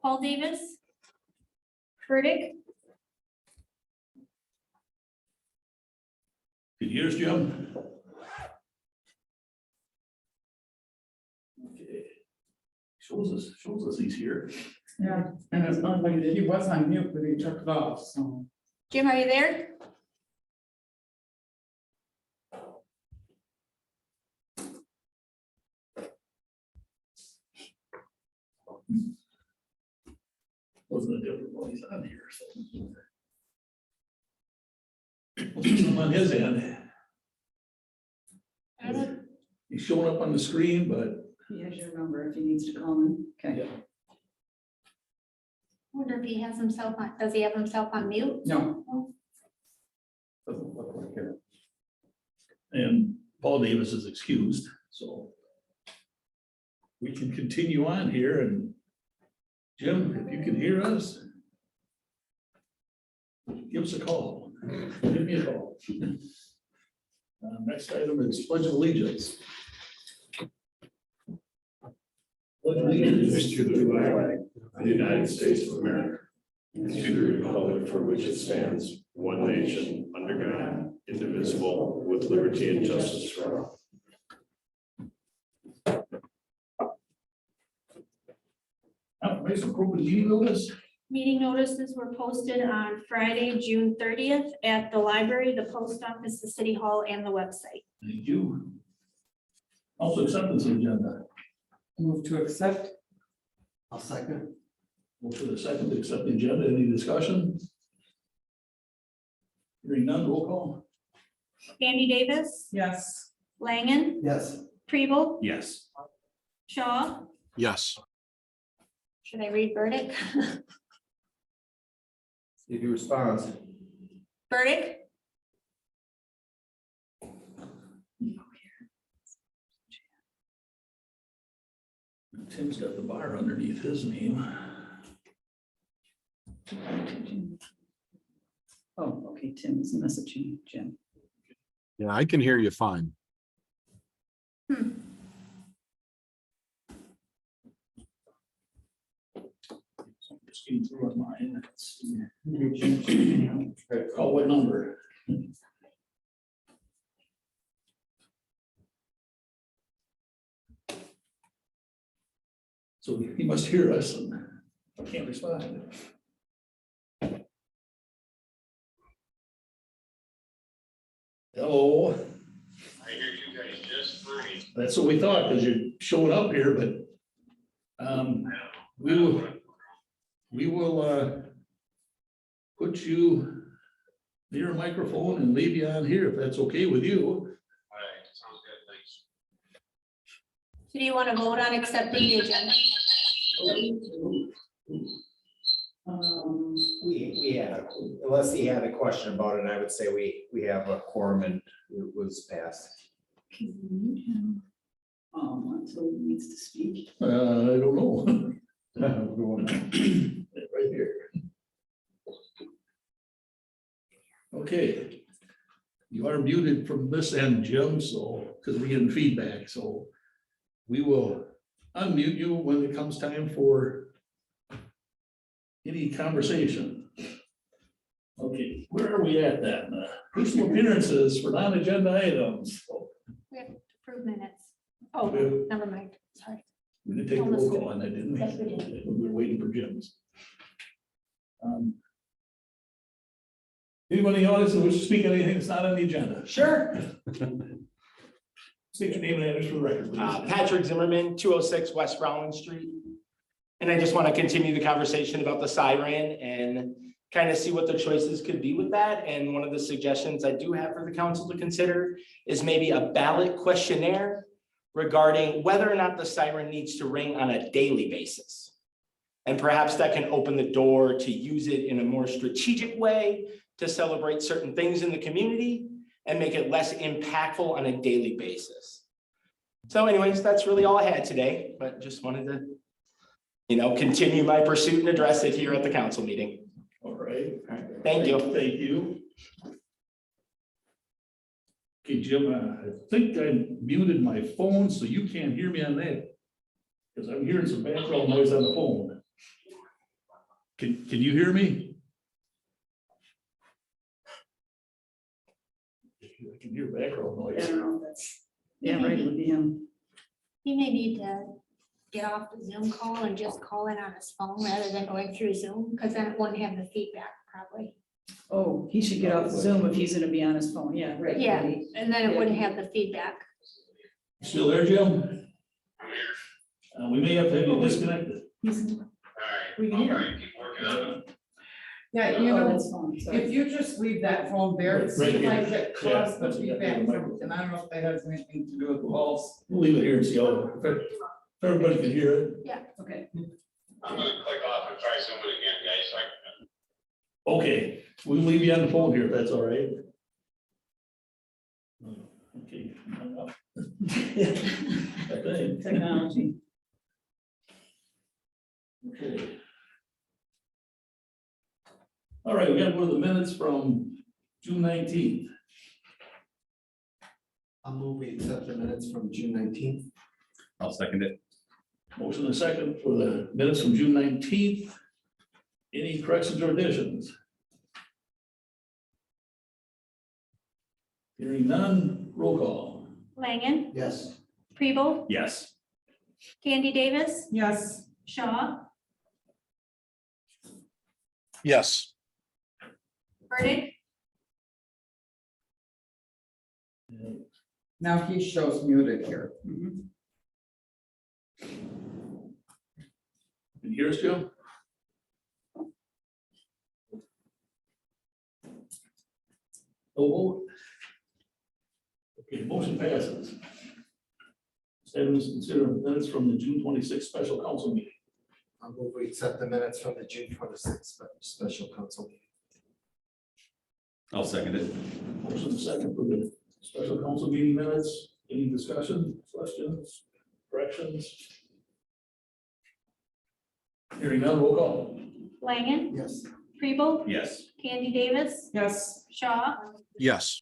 Paul Davis. Burdick. Can you hear us, Jim? Okay. Shows us he's here. Yeah, and it's not like he was on mute, but he took it off, so. Jim, are you there? Wasn't a different one, he's on here, so. Something on his end. He's showing up on the screen, but He has your number if he needs to call in. Okay. yeah. Wonder if he has himself on, does he have himself on mute? No, Doesn't look like it. And Paul Davis is excused, so. We can continue on here and Jim, if you can hear us. Give us a call. Give me a call. Next item is pledge of allegiance. Pledge of allegiance To the flag of the United States of America, and to the republic for which it stands, one nation, under God, indivisible, with liberty and justice for all. Information appropriate meeting notice. Meeting notices were posted on Friday, June 30th at the library, the post office, the city hall, and the website. Thank you. Also acceptance of agenda. move to accept. I'll second. Move for the second to accept the agenda. Any discussion? Hearing none, roll call. Andy Davis, Yes. Langen, Yes. Preble, Yes. Shaw. Yes. Should I read Burdick? See if he responds. Burdick, Tim's got the bar underneath his name. Oh, okay, Tim's messaging Jim. Yeah, I can hear you fine. Just came through on mine. Let's see. Oh, what number? So he must hear us and I can't respond. Hello, I hear you guys just fine. that's what we thought, because you're showing up here, but we will put you near a microphone and leave you on here if that's okay with you. All right, sounds good, thanks. so do you want to vote on accepting the agenda? We had, unless he had a question about it, I would say we have a quorum and it was passed. Can you mute him? Until he needs to speak. I don't know. Right here. Okay. You are muted from this end, Jim, so, because we're getting feedback, so we will unmute you when it comes time for any conversation. Okay, where are we at then? Personal appearances for non-agenda items. We have to approve minutes. Oh, Okay. never mind, sorry. We didn't take a roll call on that, didn't we? Yes, we did. We were waiting for Jim's. Anybody in the audience who wishes to speak on anything that's not on the agenda? Sure. State your name and address for the record, please. Patrick Zimmerman, 206 West Rollins Street. And I just want to continue the conversation about the siren and kind of see what the choices could be with that. And one of the suggestions I do have for the council to consider is maybe a ballot questionnaire regarding whether or not the siren needs to ring on a daily basis. And perhaps that can open the door to use it in a more strategic way to celebrate certain things in the community and make it less impactful on a daily basis. So anyways, that's really all I had today, but just wanted to, continue my pursuit and address it here at the council meeting. All right. All right, thank you. Thank you. Okay, Jim, I think I muted my phone, so you can't hear me on that. Because I'm hearing some background noise on the phone. Can you hear me? I can hear background I noise. don't know if that's, yeah, right, it would be him. He may need to get off the Zoom call and just call in on his phone rather than going through Zoom, because then it wouldn't have the feedback probably. Oh, he should get off Zoom if he's gonna be on his phone, yeah, right. Yeah, and then it wouldn't have the feedback. Still there, Jim? We may have to have you disconnected. He's- We can hear him. Yeah, you Oh, know, that's fine, sorry. if you just leave that phone there, it Right seems here. like it Yeah, caused the that's what feedback, happened. from- and I don't know if that has anything to do with walls. We'll leave it here and see how, if everybody can hear it. Okay, I'm gonna click off and try zooming again, guys. Okay, we'll leave you on the phone here if that's all right. Okay. I think. technology. Okay. All right, we got one of the minutes from June 19th. I'll move we accept the minutes from June 19th. I'll second it. Motion and a second for the minutes from June 19th. Any corrections or additions? Hearing none, roll call. Langen, Yes. Kribel, Yes. Candy Davis, Yes, Shaw, Yes. Burdick, now he shows muted here. Mhm. Can you hear us, Joe? No vote. Okay, motion passes. Items consider minutes from the June 26th special council meeting. I'll move we accept the minutes from the June 26th special council meeting. I'll second it. Motion and second for the special council meeting minutes. Any discussion, questions, corrections? Hearing none, roll call. Langen, Yes. Kribel, Yes. Candy Davis, Yes, Shaw, Yes.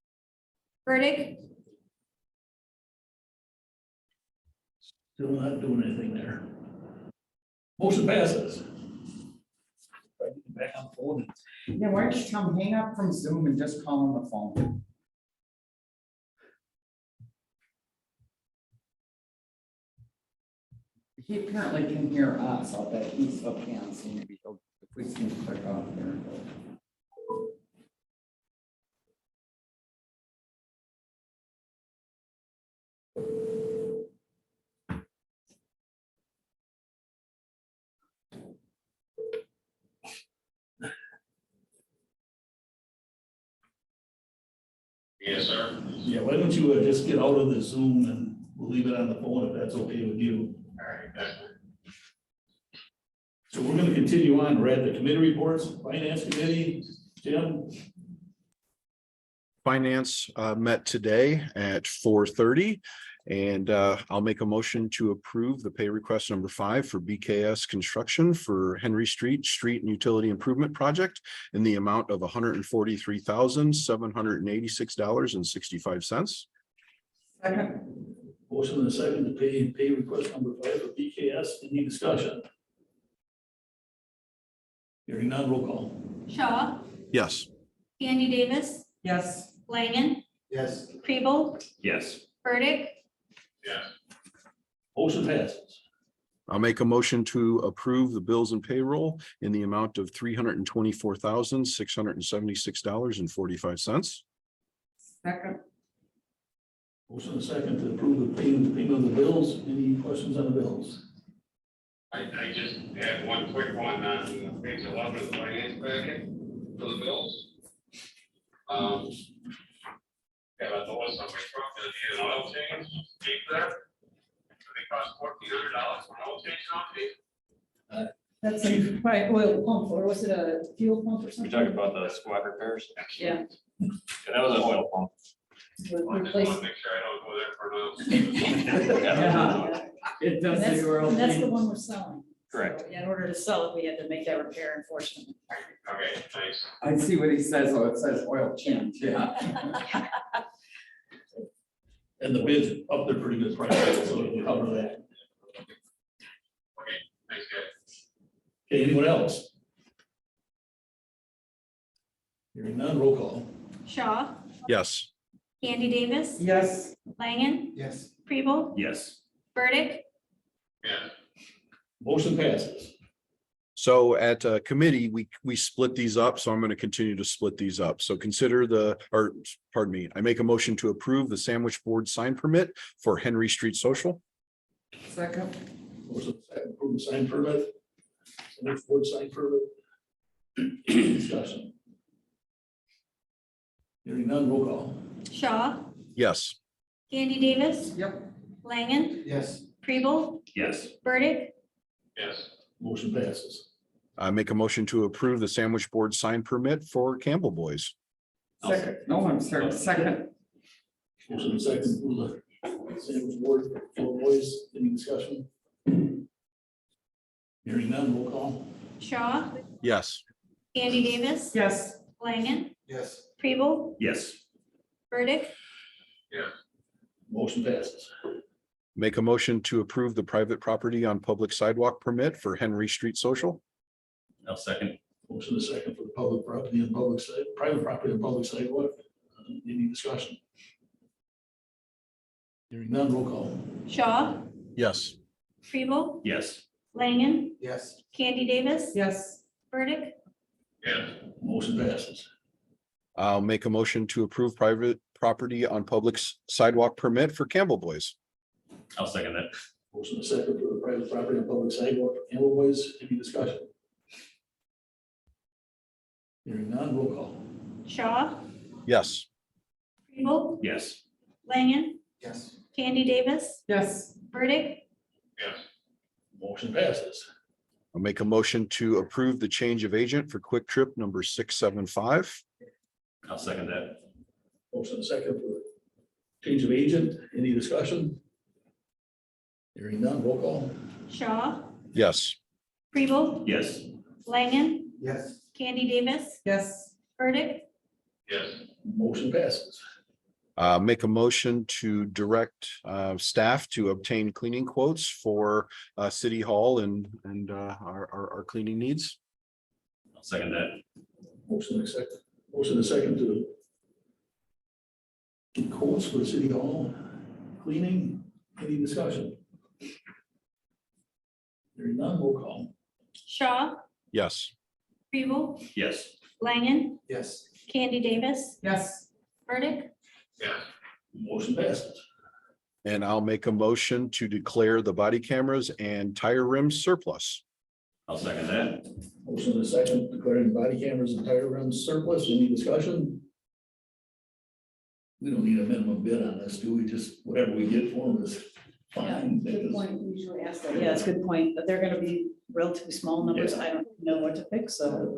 Burdick, Still not doing anything there. Motion passes. Back on the phone. yeah, why don't you tell him, hang up from Zoom and just call him the phone? He apparently can hear us, I'll bet he still can, so maybe he'll, if we can click off there. Yes, sir. Yeah, why don't you just get out of the Zoom and we'll leave it on the phone if that's okay with you. All right. So we're gonna continue on. We're at the committee reports, finance committee, Jim. Finance met today at 4:30. And I'll make a motion to approve the pay request number 5 for BKS Construction for Henry Street and Utility Improvement Project in the amount of $143,786.65. Second, Motion and a second to pay request number 5 for BKS. Any discussion? Hearing none, roll call. Shaw, Yes. Candy Davis, yes, Langen, Yes. Kribel, Yes. Burdick, Yes. Motion passes. I'll make a motion to approve the bills and payroll in the amount of $324,676.45. second, Motion and a second to approve the payment of the bills. Any questions on the bills? I just had one quick one on page 11 of the finance packet for the bills. Yeah, I noticed on my truck that I need an oil change, keep that. They cost $1,400 for an oil change on it. That's a right oil pump, or was it a fuel pump or We something? talked about the squad repairs. Yeah. Yeah, that was an oil pump. I With just want replace- to make sure I don't go there for an oil. Yeah. it does And say that's, oil and that's the change. one we're selling. Correct. So, in order to sell it, we had to make that repair, unfortunately. Okay, thanks. I see what he says, oh, it says oil change, yeah. And the bids up there pretty good price, so it'll cover that. Thanks, guys. Okay, anyone else? Hearing none, roll call. Shaw, Yes. Andy Davis, Yes. Langen, Yes. Preble, Yes. Burdick, Motion passes. So at committee, we split these up, so I'm going to continue to split these up. So consider pardon me, I make a motion to approve the sandwich board sign permit for Henry Street Social. Second. Motion second, approve the sign permit. Next board sign permit. Discussion. Hearing none, roll call. Shaw, Yes. Andy Davis, Yep. Langen, Yes. Preble, Yes. Burdick, Yes. Motion passes. I make a motion to approve the sandwich board sign permit for Campbell Boys. Second. No, I'm sorry. Second. Motion second, approve the sandwich board for boys. Any discussion? Hearing none, roll call. Shaw, Yes. Andy Davis, Yes. Langen, Yes. Preble, Yes. Burdick, Motion passes. Make a motion to approve the private property on public sidewalk permit for Henry Street Social. I'll second. Motion is second for the public property and public side, private property and public sidewalk. Any discussion? Hearing none, roll call. Shaw, Yes. Preble, Yes. Langen, Yes. Candy Davis, Yes. Burdick, Motion passes. I'll make a motion to approve private property on public sidewalk permit for Campbell Boys. I'll second that. Motion is second for the private property and public sidewalk. Campbell Boys, any discussion? Hearing none, roll call. Shaw, Yes. Preble, Yes. Langen, Yes. Candy Davis, Yes. Burdick, Motion passes. I'll make a motion to approve the change of agent for Quick Trip number 675. I'll second that. Motion is second for change of agent. Any discussion? Hearing none, roll call. Shaw, Yes. Preble, Yes. Langen, Yes. Candy Davis, Yes. Burdick, Yes. Motion passes. Make a motion to direct staff to obtain cleaning quotes for City Hall and our cleaning needs. I'll second that. Motion is second. Motion is second to get quotes for City Hall cleaning. Any discussion? Hearing none, roll call. Shaw, Yes. Preble, Yes. Langen, Yes. Candy Davis, Yes. Burdick, Motion passes. And I'll make a motion to declare the body cameras and tire rims surplus. I'll second that. Motion is second, declaring body cameras and tire rims surplus. Any discussion? We don't need a minimum bid on this, do we? Just whatever we get for them is fine. Good point. We usually ask that. Yeah, it's a good point, but they're gonna be relatively small numbers. I don't know what to pick, so.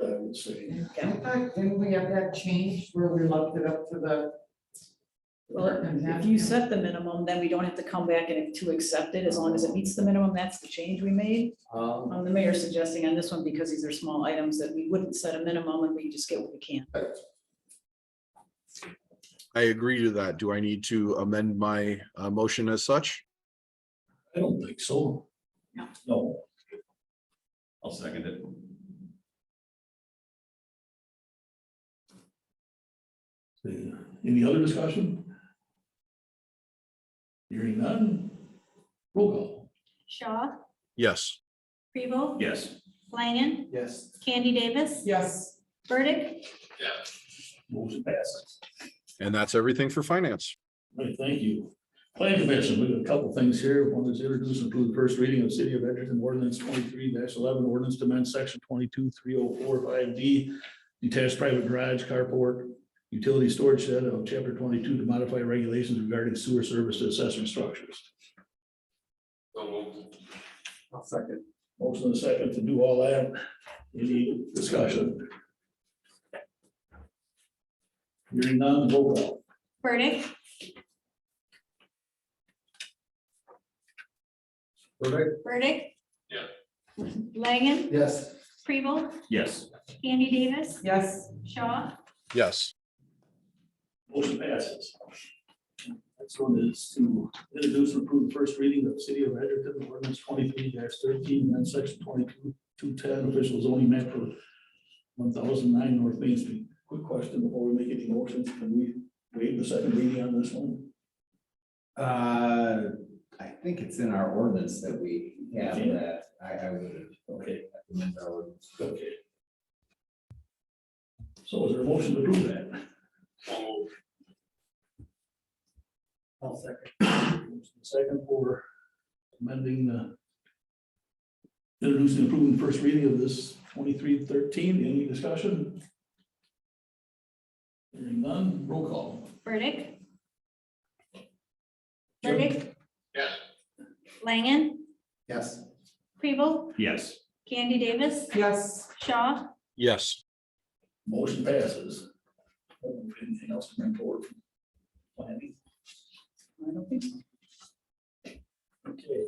I would say. Didn't we have that changed where we left it up to the? Well, if you set the minimum, then we don't have to come back and to accept it, as long as it meets the minimum, that's the change we made. The mayor's suggesting on this one, because these are small items, that we wouldn't set a minimum and we just get what we can. I agree to that. Do I need to amend my motion as such? I don't think so. No. No. I'll second it. Any other discussion? Hearing none. Roll call. Shaw, Yes. Preble, Yes. Langen, Yes. Candy Davis, Yes. Burdick, Motion passes. And that's everything for finance. All right, thank you. Plan Commission, we got a couple things here. One is introduce and approve the first reading of City of Edgerton Ordinance 23-11, ordinance to amend section 22-3045D, detached private garage, carport, utility storage shed of chapter 22 to modify regulations regarding sewer service to accessory structures. I'll second. Motion and second to do all that. Any discussion? Hearing none, roll call. Burdick, Burdick. Yeah. Langen, Yes. Preble, Yes. Candy Davis, Yes. Shaw, Yes. Motion passes. Next one is to introduce and approve the first reading of the City of Edgerton ordinance 23-13 and section 22-210 official zoning map for 1009 North Main Street. quick question before we make any motions. Can we waive the second reading on this one? I think it's in our ordinance that we have Okay. that. I would Okay, amend our ordinance. okay. So is there a motion to approve that? I'll second. Second for amending the introducing and approving the first reading of this 2313. Any discussion? Hearing none, roll call. Burdick. Jim? Burdick. Yes. Langen, Yes. Kribel, Yes. Candy Davis, Yes. Shaw, Yes. Motion passes. Anything else to bring forward? from planning? I don't think so. Okay.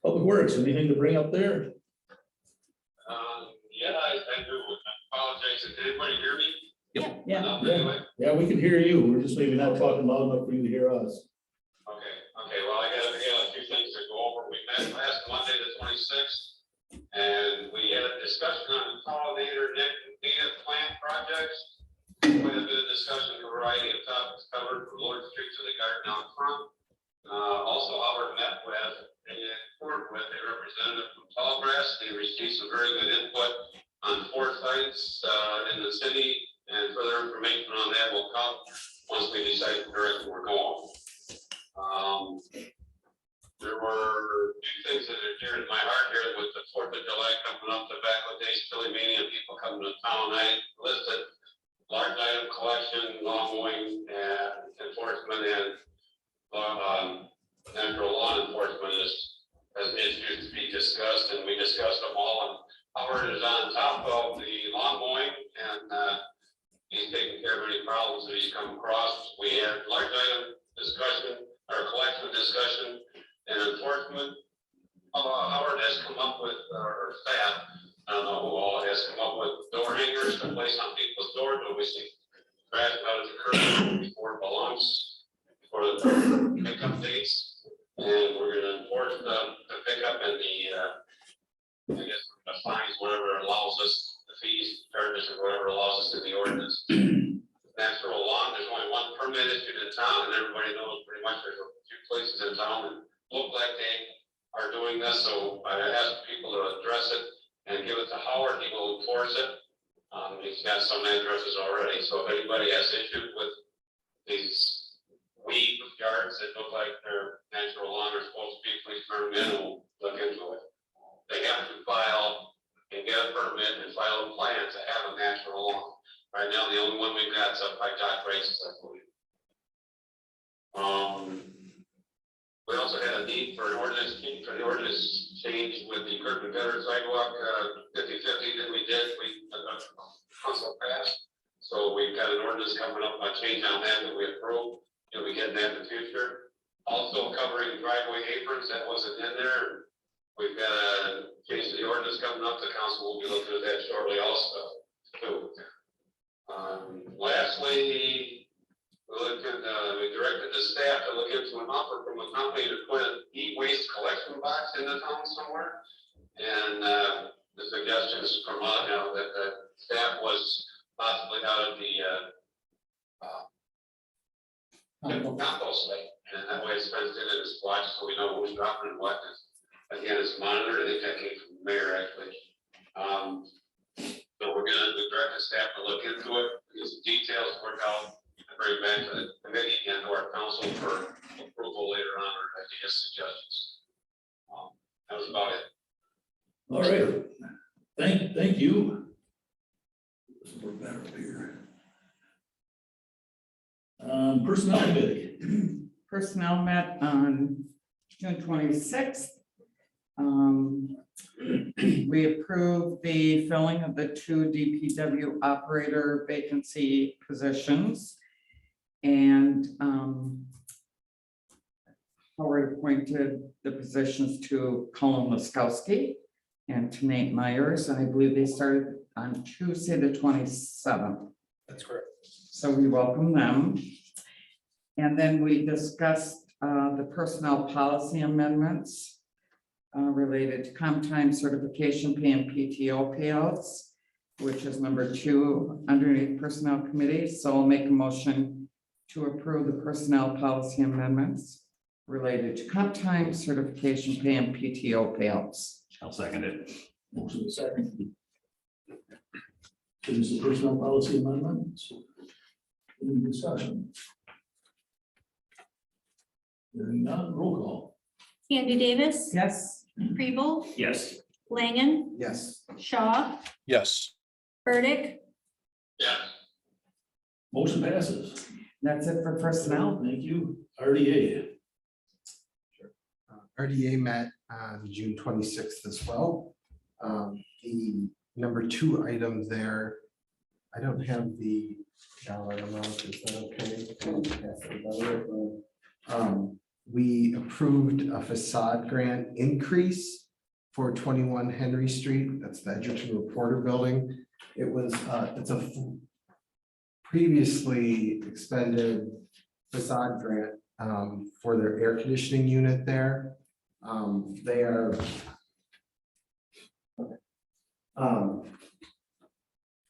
Public Works, anything to bring up there? Yeah, I do. I apologize. Did anybody hear me? Yeah, Anyway? Yeah, we can hear you. We're just maybe not talking loud enough for you to hear us. Okay, well, I got a few things to go over. We met last Monday, the 26th, and we had a discussion on pollinator native plant projects. Quite a bit of discussion, a variety of topics covered from Lord Street to the garden out front. Also, Howard met with and toured with a representative from Tallgrass. They received some very good input on 4 sites in the city, and further information on that will come once we decide where we're going. There were 2 things that are dear to my heart here with the 4th of July coming up, Tobacco Days, Chili Mania, people coming to town. I listed large item collection, lawn mowing, and enforcement, and natural law enforcement as issues to be discussed, and we discussed them all. And Howard is on top of the lawn mowing, and he's taking care of any problems that he's come across. We had large item discussion, or collection discussion, and enforcement. Howard has come up with, or staff, I don't know who all has come up with door hangers to place on people's doors, but we see trash out of the curb before it belongs, for the pickup dates. And we're gonna enforce the pickup and the, I guess, the fines, whatever allows us, the fees, charges, or whatever allows us in the ordinance. Natural lawn, there's only 1 permit issued in town, and everybody knows pretty much there's a few places in town that look like they are doing this, so I asked people to address it and give it to Howard. He will enforce it. He's got some addresses already, so if anybody has issues with these weed yards that look like they're natural lawn or supposed to be, please turn them in and we'll look into it. They have to file and get a permit and file a plan to have a natural lawn. Right now, the only one we've got is up by Doc Races, I believe. We also had a need for an ordinance change, with the curb and gutter sidewalk, 50/50 that we did, council passed. So we've got an ordinance coming up, a change on that we approved. You'll be getting that in the future. Also covering driveway aprons, that wasn't in there. We've got a change to the ordinance coming up, the council will be looking at that shortly also, too. Lastly, we directed the staff to look into an offer from a company to put an e-waste collection box in the town somewhere. And the suggestions from that the staff was possibly out of the compost site, and that way it's fenced in and it's watched, so we know who's dropping and what. Again, it's monitored. I think that came from the mayor actually. So we're gonna direct the staff to look into it, get some details work out, and bring back to the committee and to our council for approval later on, or ideas, suggestions. That was about it. All right. Thank you. This will work better up here. Personnel committee. Personnel met on June 26th. We approved the filling of the 2 DPW operator vacancy positions. And Howard appointed the positions to Colin Laskowski and to Nate Myers, and I believe they started on Tuesday, the 27th. That's correct. So we welcome them. And then we discussed the personnel policy amendments related to comp time certification pay and PTO payouts. which is number 2 underneath Personnel Committee. So I'll make a motion to approve the personnel policy amendments related to comp time, certification pay, and PTO payouts. I'll second it. Motion is second. This is personnel policy amendments. Any discussion? Hearing none, roll call. Candy Davis, Yes. Kribel, Yes. Langen, Yes. Shaw, Yes. Burdick, Yes. Motion passes. That's it for personnel. Thank you. RDA. RDA met on June 26th as well. The number 2 item there, I don't have the dollar amount, is that okay? Pass it over. We approved a facade grant increase for 21 Henry Street, that's the Edgerton Reporter Building. It was, it's a previously expended facade grant for their air conditioning unit there. They are.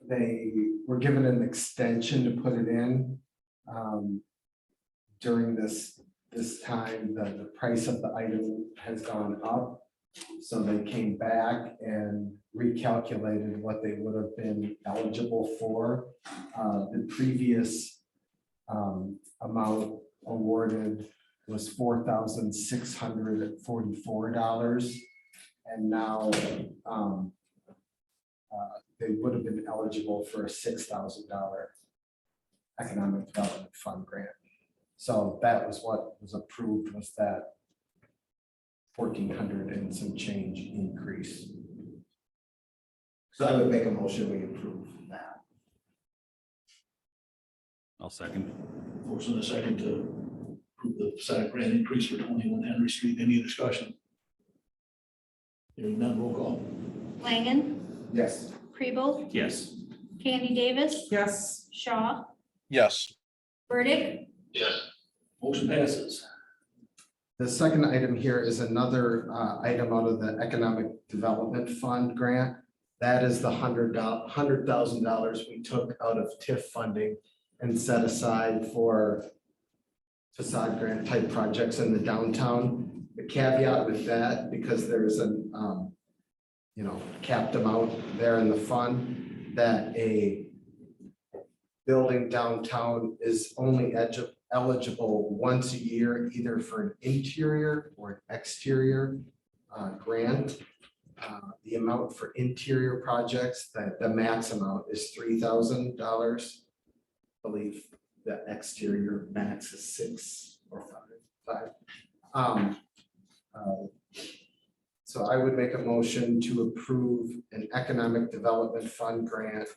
They were given an extension to put it in. During this time, the price of the item has gone up. So they came back and recalculated what they would have been eligible for. The previous amount awarded was $4,644. And now they would have been eligible for a $6,000 economic development fund grant. So that was what was approved, was that 1,400 and some change increase. So I would make a motion, we approve that. I'll second. Motion is second to approve the facade grant increase for 21 Henry Street. Any discussion? Hearing none, roll call. Langen, Yes. Kribel, Yes. Candy Davis, Yes. Shaw, Yes. Burdick, Yes. Motion passes. The second item here is another item out of the Economic Development Fund grant. That is the $100,000 we took out of TIF funding and set aside for facade grant type projects in the downtown. The caveat with that, because there's an capped amount there in the fund, that a building downtown is only eligible once a year, either for an interior or an exterior grant. The amount for interior projects, that the max amount is $3,000. I believe the exterior max is 6 or 5. So I would make a motion to approve an economic development fund grant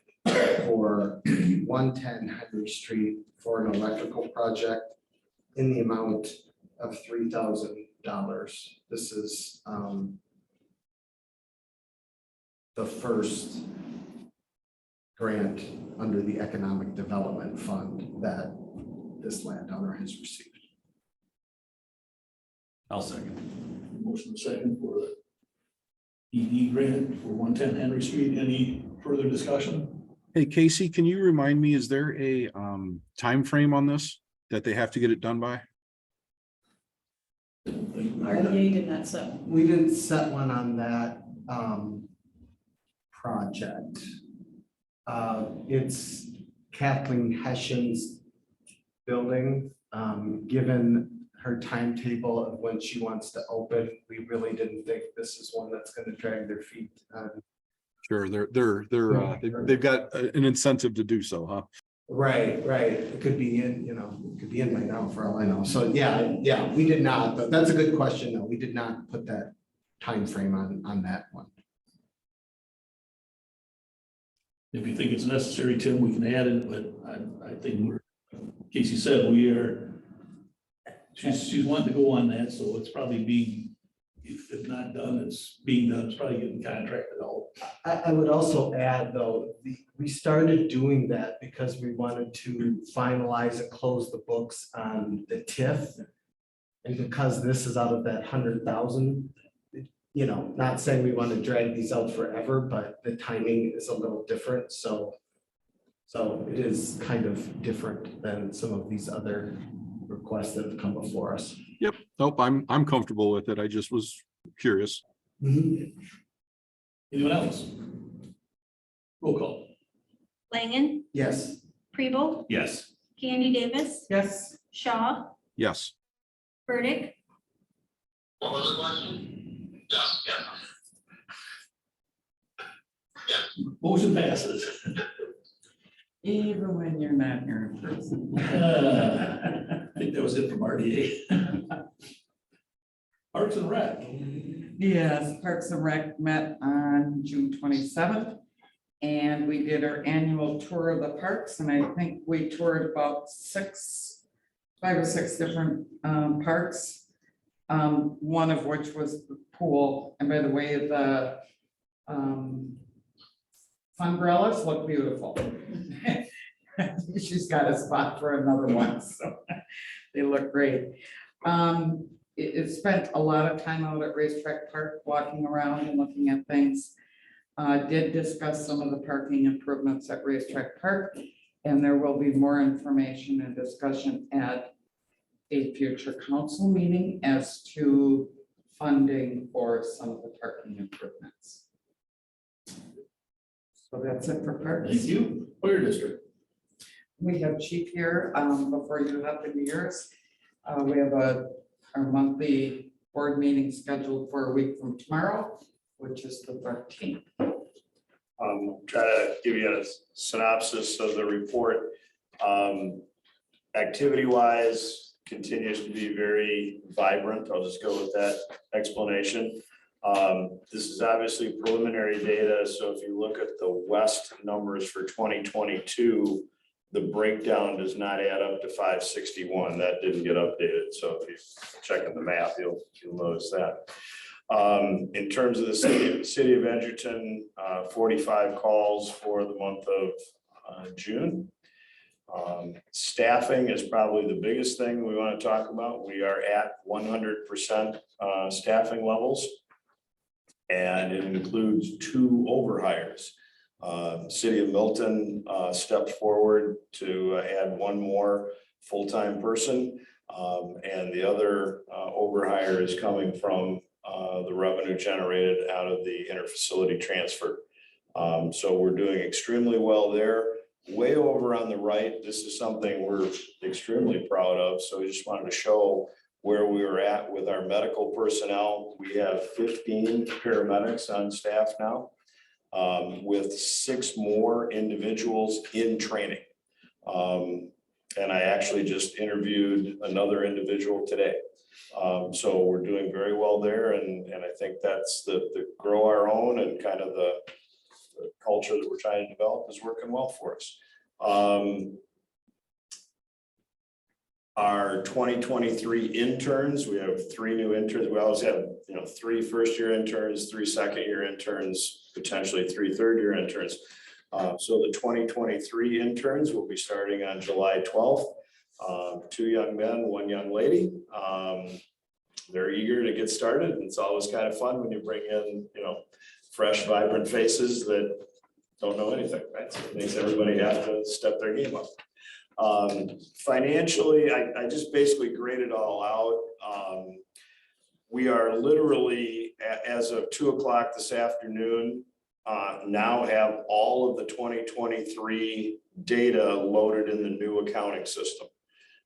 for 110 Henry Street for an electrical project in the amount of $3,000. This is the first grant under the Economic Development Fund that this landowner has received. I'll second. Motion is second for the ED grant for 110 Henry Street. Any further discussion? Hey, Casey, can you remind me, is there a time frame on this that they have to get it done by? RDA did not set. We didn't set one on that project. It's Kathleen Hessian's building. Given her timetable of when she wants to open, we really didn't think this is one that's going to drag their feet. Sure, they've got an incentive to do so, huh? Right. It could be in, it could be in by now for all I know. So yeah, we did not, but that's a good question though. We did not put that time frame on that one. If you think it's necessary, Tim, we can add it, but I think Casey said, she's wanting to go on that, so it's probably being, if not done, it's being done, it's probably getting contracted out. I would also add, though, we started doing that because we wanted to finalize and close the books on the TIF. And because this is out of that 100,000, not saying we want to drag these out forever, but the timing is a little different, so. So it is kind of different than some of these other requests that have come before us. Yep, nope, I'm comfortable with it. I just was curious. Anyone else? Roll call. Langen, Yes. Preble, Yes. Gandy Davis, Yes, Shaw, Yes, Burdick, What was the question? Yes, yeah. Motion passes. even when you're not here in person. I think that was it from RDA. Parks and Rec. Yes, Parks and Rec met on June 27th. And we did our annual tour of the parks, and I think we toured about 5 or 6 different parks. One of which was the pool, and by the way, the umbrellas look beautiful. She's got a spot for another one, so they look great. It spent a lot of time out at Racetrack Park, walking around and looking at things. Did discuss some of the parking improvements at Racetrack Park, and there will be more information and discussion at a future council meeting as to funding for some of the parking improvements. So that's it for parks. Thank you. Fire District. We have Chief here, before you hop into yours. We have our monthly board meeting scheduled for a week from tomorrow, which is the 13th. Try to give you a synopsis of the report. Activity wise continues to be very vibrant. I'll just go with that explanation. This is obviously preliminary data. So if you look at the West numbers for 2022, the breakdown does not add up to 561. That didn't get updated. So if you check in the map, you'll notice that. In terms of the city of Edgerton, 45 calls for the month of June. Staffing is probably the biggest thing we want to talk about. We are at 100% staffing levels. And it includes 2 overhires. City of Milton stepped forward to add 1 more full-time person. And the other overhire is coming from the revenue generated out of the interfacility transfer. So we're doing extremely well there. Way over on the right, this is something we're extremely proud of. So we just wanted to show where we were at with our medical personnel. We have 15 paramedics on staff now, with 6 more individuals in training. And I actually just interviewed another individual today. So we're doing very well there, and I think that's the grow our own and kind of the culture that we're trying to develop is working well for us. Our 2023 interns, we have 3 new interns. We always have 3 first-year interns, 3 second-year interns, potentially 3 third-year interns. So the 2023 interns will be starting on July 12th. 2 young men, 1 young lady. They're eager to get started. It's always kind of fun when you bring in, fresh, vibrant faces that don't know anything, right? So it makes everybody have to step their game up. Financially, I just basically graded all out. We are literally, as of 2 o'clock this afternoon, now have all of the 2023 data loaded in the new accounting system.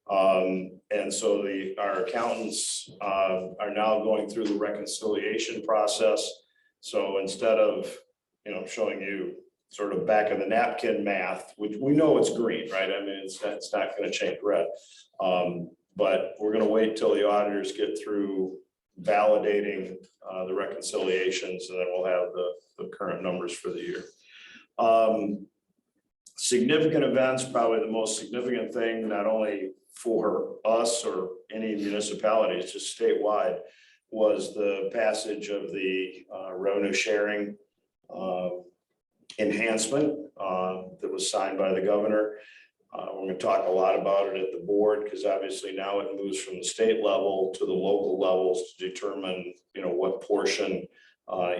And so our accountants are now going through the reconciliation process. So instead of, showing you sort of back of the napkin math, which we know it's green, right? I mean, it's not going to change red. But we're going to wait till the auditors get through validating the reconciliations, and then we'll have the current numbers for the year. Significant events, probably the most significant thing, not only for us or any municipalities, just statewide, was the passage of the revenue sharing enhancement that was signed by the governor. We're gonna talk a lot about it at the board, because obviously now it moves from the state level to the local levels to determine, what portion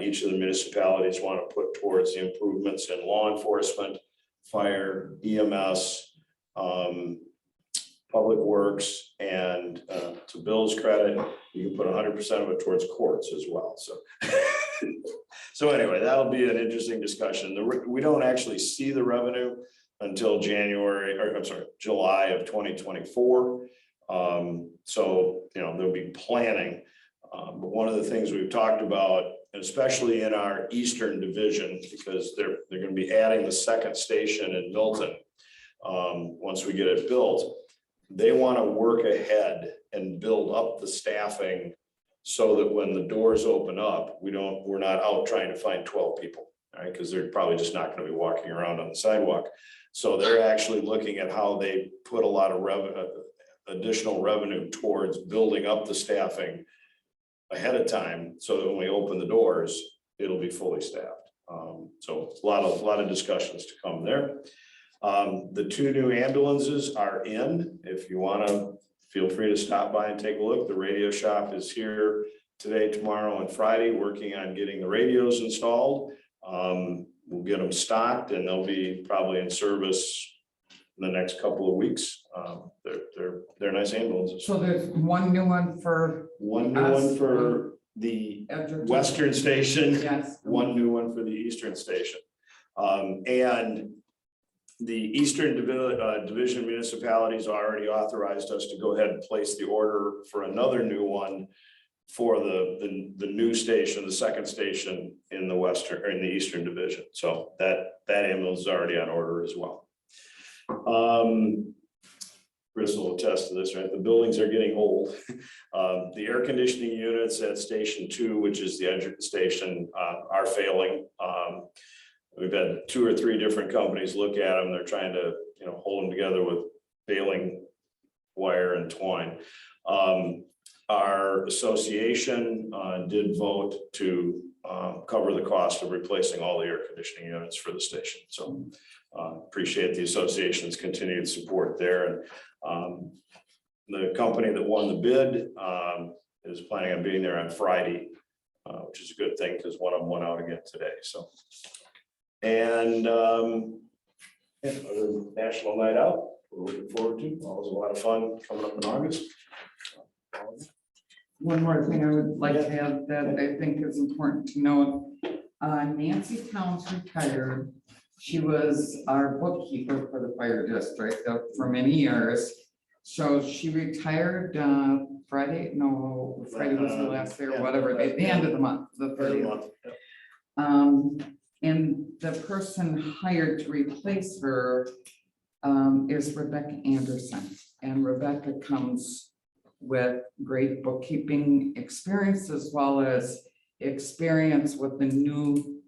each of the municipalities want to put towards the improvements in law enforcement, fire, EMS, public works, and to Bill's credit, you can put 100% of it towards courts as well, so. So anyway, that'll be an interesting discussion. We don't actually see the revenue until July of 2024. So, there'll be planning. But one of the things we've talked about, especially in our eastern division, because they're going to be adding the second station in Milton. Once we get it built, they want to work ahead and build up the staffing so that when the doors open up, we're not out trying to find 12 people, right? Because they're probably just not going to be walking around on the sidewalk. So they're actually looking at how they put a lot of additional revenue towards building up the staffing ahead of time, so that when we open the doors, it'll be fully staffed. So a lot of discussions to come there. The 2 new ambulances are in. If you want to, feel free to stop by and take a look. The radio shop is here today, tomorrow, and Friday, working on getting the radios installed. We'll get them stocked, and they'll be probably in service in the next couple of weeks. They're nice ambulances. So there's one new one for One new one for the Edgerton. western station, Yes. one new one for the eastern station. And the eastern division municipalities already authorized us to go ahead and place the order for another new one for the new station, the second station in the western, or in the eastern division. So that ambulance is already on order as well. Chris will attest to this, right? The buildings are getting old. The air conditioning units at Station 2, which is the Edgerton station, are failing. We've had 2 or 3 different companies look at them. They're trying to, hold them together with baling wire and twine. Our association did vote to cover the cost of replacing all the air conditioning units for the station. So appreciate the association's continued support there. And the company that won the bid is planning on being there on Friday, which is a good thing, because one of them went out again today. So, and National Night Out, we're looking forward to. Always a lot of fun coming up in August. One more thing I would like to add that I think is important to know. Nancy Towns retired. She was our bookkeeper for the fire district for many years. So she retired Friday was her last day or whatever, at the end of the month, the 30th. And the person hired to replace her is Rebecca Anderson. And Rebecca comes with great bookkeeping experience, as well as experience with the new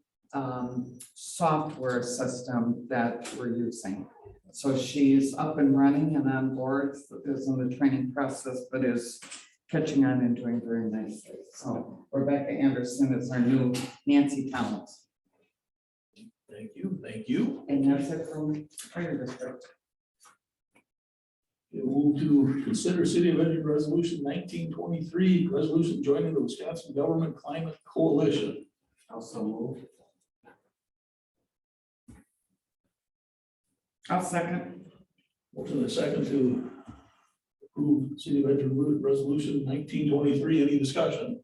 software system that we're using. So she's up and running and on board, is in the training process, but is catching on and doing very nicely. So Rebecca Anderson is our new Nancy Towns. Thank you. And that's it from fire district. We'll move to consider City of Edgerton Resolution 1923, resolution joining the Wisconsin Government Climate Coalition. Also move. I'll second. Motion and a second to approve City of Edgerton Resolution 1923. Any discussion?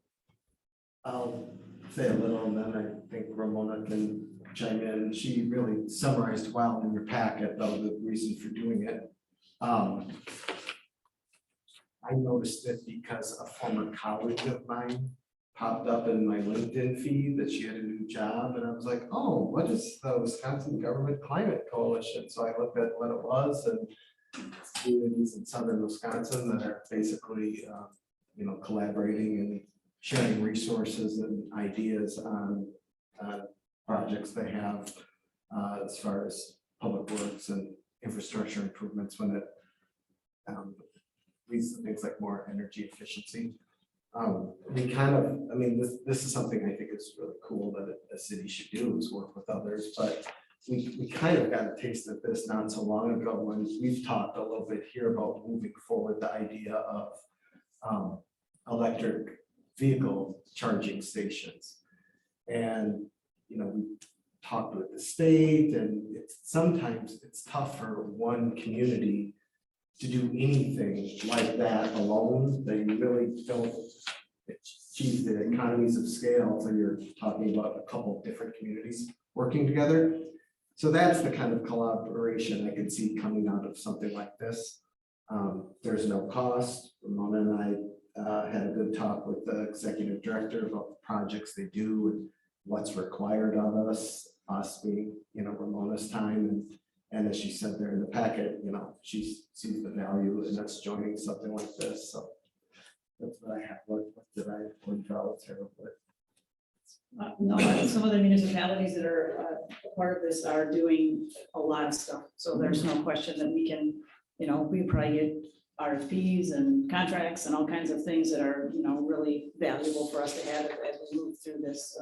I'll say a little, and then I think Ramona can chime in. She really summarized well in your packet, though, the reason for doing it. I noticed it because a former colleague of mine popped up in my LinkedIn feed that she had a new job, and I was like, oh, what is the Wisconsin Government Climate Coalition? So I looked at what it was, and communities in southern Wisconsin that are basically, collaborating and sharing resources and ideas on projects they have as far as public works and infrastructure improvements when it leads to things like more energy efficiency. This is something I think is really cool that a city should do, is work with others, but we kind of got a taste of this not so long ago when we've talked a little bit here about moving forward the idea of electric vehicle charging stations. And, you know, we talked with the state, and sometimes it's tough for one community to do anything like that alone. They really don't achieve the economies of scale, so you're talking about a couple of different communities working together. So that's the kind of collaboration I can see coming out of something like this. There's no cost. Ramona and I had a good talk with the executive director about the projects they do and what's required of us being, you know, Ramona's time. And as she said there in the packet, you know, she sees the value in us joining something like this. So that's what I have. What did I point out here? No, some of the municipalities that are part of this are doing a lot of stuff. So there's no question that we can, you know, we probably get RFPs and contracts and all kinds of things that are, you know, really valuable for us to have as we move through this.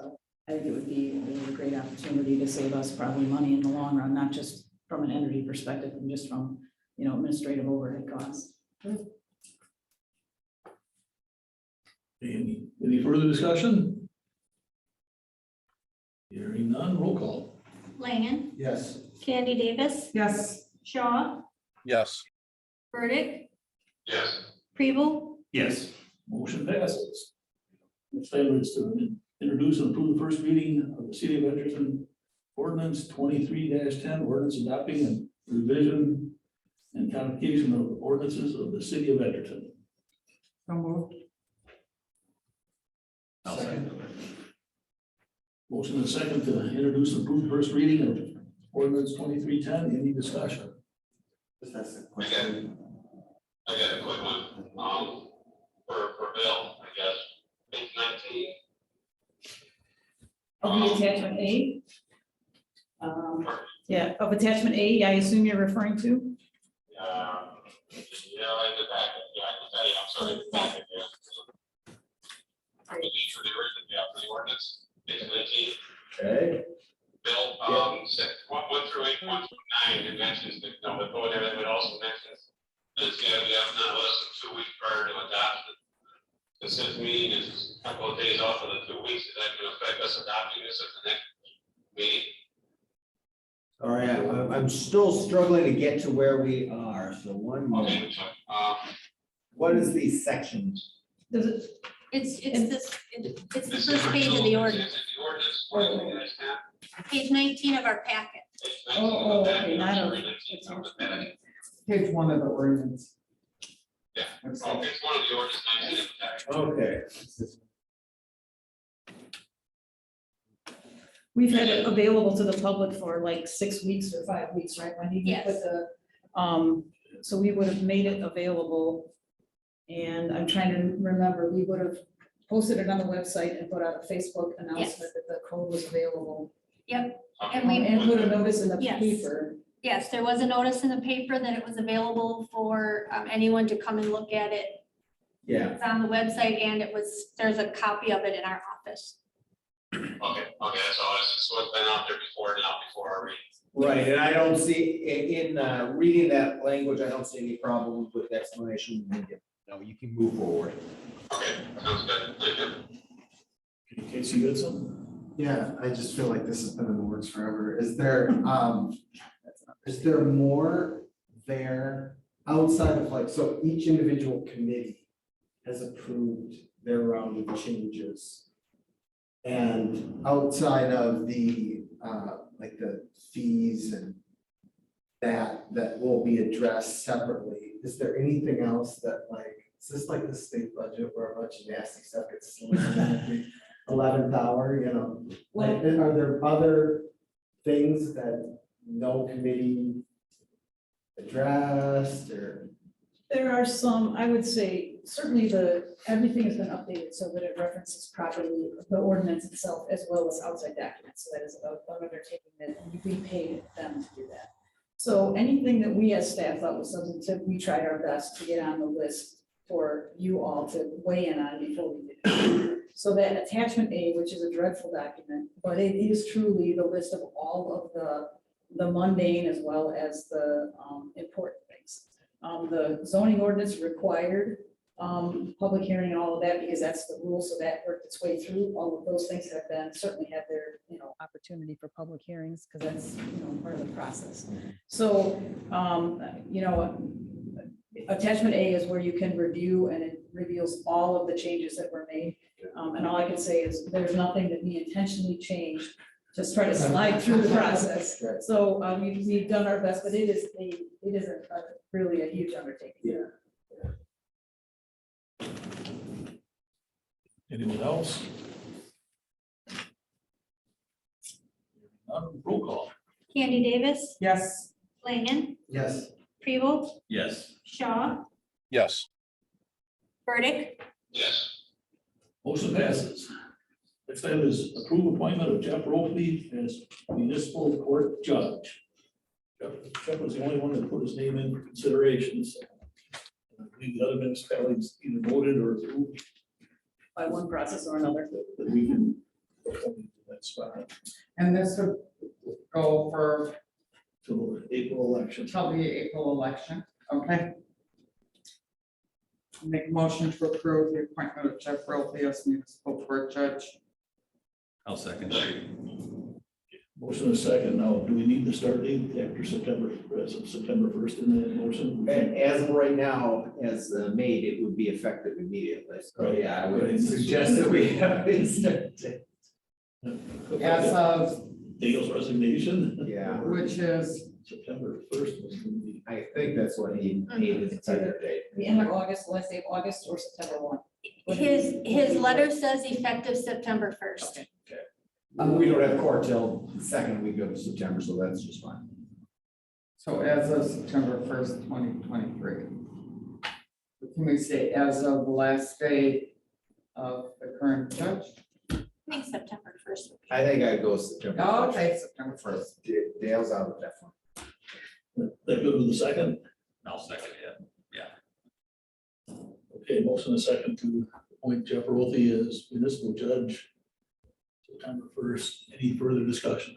I think it would be a great opportunity to save us probably money in the long run, not just from an energy perspective, and just from, you know, administrative overhead costs. Any further discussion? Hearing none, roll call. Langen, Yes. Candy Davis, Yes. Shaw, Yes. Burdick, Yes. Preble, Yes. Motion passes. Next item is to introduce and approve the first reading of the City of Edgerton Ordinance 23-10, ordinance adopting and revision and codification of ordinances of the City of Edgerton. So moved. I'll second. Motion and second to introduce and approve the first reading of ordinance 23-10. Any discussion? Just ask a question. I got a quick one, for Bill, I guess, page 19. Of the attachment A. Yeah, of attachment A, I assume you're referring to? Yeah, in the packet, yeah, I can tell you, I'm sorry, the packet, yeah. For the original, yeah, for the ordinance, page 19. Okay. Bill, said 1 through 8, 1 through 9, it mentions the, you know, the code and everything, but also mentions that it's gotta be up not less than 2 weeks prior to adoption. Since this meeting is a couple of days off of the 2 weeks, is that gonna affect us adopting this at the next meeting? All right, I'm still struggling to get to where we are, so one moment. Okay, so, What is these sections? Does it, it's the this first page of the ordinance, Is it the ordinance, or do you guys have? page 19 of our packet. Page 19 Oh, of the packet, okay, not I'm of- sorry, 19 of the packet. Page 1 of the ordinance. Yeah. Oh, it's one of the ordinance 19 of the packet. Okay. we've had it available to the public for like 6 weeks or 5 weeks, right, Wendy? We Yes. put the, so we would have made it available. And I'm trying to remember, we would have posted it on the website and put out a Facebook announcement that the code was available. Yep, Okay. and we, And put a notice in the Yes. paper. yes, there was a notice in the paper that it was available for anyone to come and look at it. Yeah, It's on the website, and there's a copy of it in our office. Okay, that's all, so it's been out there before, now before our reading. right, and I don't see, in reading that language, I don't see any problems with the explanation. No, you can move forward. Okay, sounds good, thank you. Casey, you got something? Yeah, I just feel like this has been in the works forever. Is there more there outside of like, so each individual committee has approved their round of changes? And outside of the, like the fees and that will be addressed separately, is there anything else that like, is this like the state budget where a bunch of nasty stuff gets slung in at the 11th hour, you know? Like, are there other things that no committee addressed or? There are some, I would say, certainly everything has been updated so that it references properly the ordinance itself as well as outside documents. So that is about one undertaking that we paid them to do that. So anything that we as staff thought was substantive, we tried our best to get on the list for you all to weigh in on before we did it. So that attachment A, which is a dreadful document, but it is truly the list of all of the the mundane as well as the important things. The zoning ordinance required public hearing and all of that, because that's the rule, so that worked its way through. All of those things have been, certainly have their, opportunity for public hearings, because that's, part of the process. So, attachment A is where you can review, and it reveals all of the changes that were made. And all I can say is there's nothing that we intentionally changed, just try to slide through the process. Right. So we've done our best, but it is really a huge undertaking. Yeah. Anyone else? Roll call. Candy Davis, Yes. Flanagan, Yes. Prevost, Yes. Shaw, Yes. Burdick, Yes. Motion passes. Next item is approve appointment of Jeff Ropley as municipal court judge. Jeff was the only one that put his name in for consideration, so. I believe the other municipalities either voted or approved By one process or another. that we can appoint to that spot And this would go for till the April election. till the April election, okay? Make a motion to approve the appointment of Jeff Ropley as municipal court judge. I'll second it. Motion is second. Now, do we need to start date after September, as of September 1st in that motion? And as of right now, as made, it would be effective immediately. So yeah, I would Right. suggest that we have it started. As of, Dale's resignation. Yeah, which is, September 1st was going to be. I think that's what he made his effective date. The end of August, last day of August, or September 1. his letter says effective September 1st. We don't have court till the second week of September, so that's just fine. so as of September 1st, 2023. Can we say as of the last day of the current judge? I think September 1st. I think I'd go September. Oh, okay, September 1st. Dale's out with that one. That good with the second? I'll second it. Okay, motion is second to appoint Jeff Rothie as municipal judge. September 1st. Any further discussion?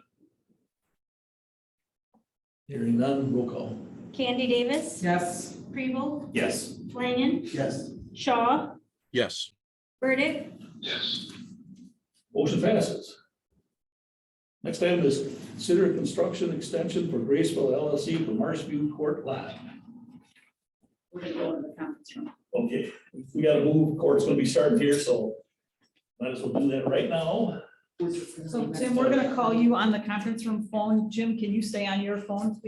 Hearing none, roll call. Candy Davis, Yes. Prevost, Yes. Flanagan, Yes. Shaw, Yes. Burdick, Yes. Motion passes. Next item is consider construction extension for Graceville LLC for Marshview Court Lot. We're gonna go into the conference room. Okay, we gotta move, court's gonna be starting here, so might as well do that right now. So Tim, we're gonna call you on the conference room phone. Jim, can you stay on your phone, please?